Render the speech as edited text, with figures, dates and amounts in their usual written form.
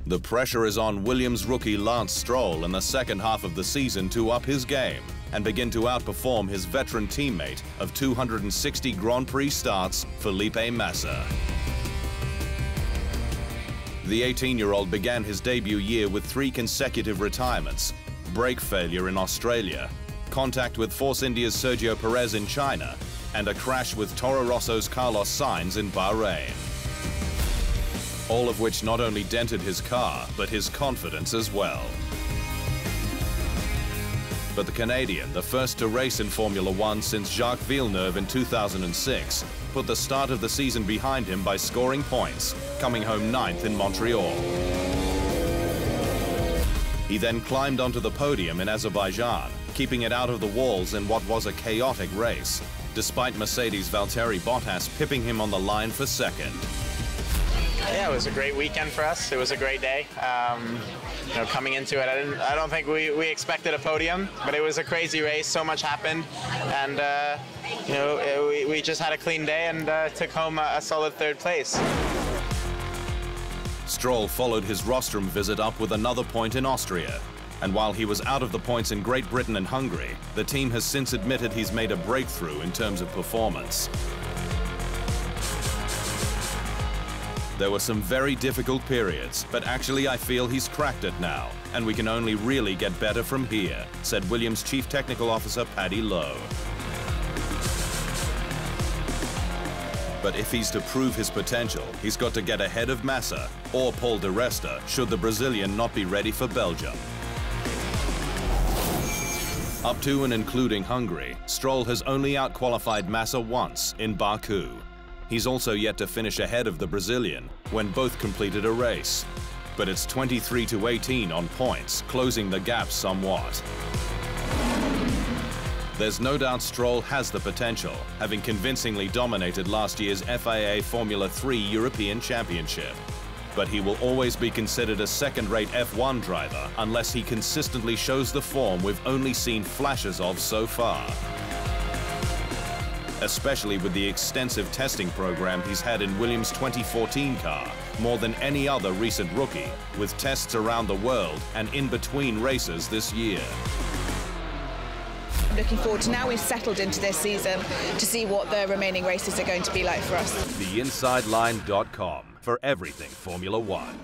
The pressure is on Williams rookie Lance Stroll in the second half of the season to up his game and begin to outperform his veteran teammate of 260 Grand Prix starts, Felipe Massa. The 18-year-old began his debut year with 3 consecutive retirements, brake failure in Australia, contact with Force India's Sergio Pérez in China, and a crash with Toro Rosso's Carlos Sainz in Bahrain. All of which not only dented his car, but his confidence as well. But the Canadian, the first to race in Formula One since Jacques Villeneuve in 2006, put the start of the season behind him by scoring points, coming home 9th in Montreal. He then climbed onto the podium in Azerbaijan, keeping it out of the walls in what was a chaotic race, despite Mercedes' Valtteri Bottas pipping him on the line for second. Yeah, it was a great weekend for us. It was a great day. Coming into it, I don't think we expected a podium, but it was a crazy race. So much happened, and we just had a clean day and took home a solid 3rd place. Stroll followed his rostrum visit up with another point in Austria. And while he was out of the points in Great Britain and Hungary, the team has since admitted he's made a breakthrough in terms of performance. There were some very difficult periods, but actually I feel he's cracked it now, and we can only really get better from here, said Williams Chief Technical Officer Paddy Lowe. But if he's to prove his potential, he's got to get ahead of Massa or Paul di Resta, should the Brazilian not be ready for Belgium. Up to and including Hungary, Stroll has only outqualified Massa once in Baku. He's also yet to finish ahead of the Brazilian when both completed a race. But it's 23-18 on points, closing the gap somewhat. There's no doubt Stroll has the potential, having convincingly dominated last year's FIA Formula 3 European Championship. But he will always be considered a second-rate F1 driver unless he consistently shows the form we've only seen flashes of so far. Especially with the extensive testing program he's had in Williams' 2014 car, more than any other recent rookie, with tests around the world and in between races this year. Looking forward to now we've settled into this season to see what the remaining races are going to be like for us. TheInsideLine.com for everything Formula One.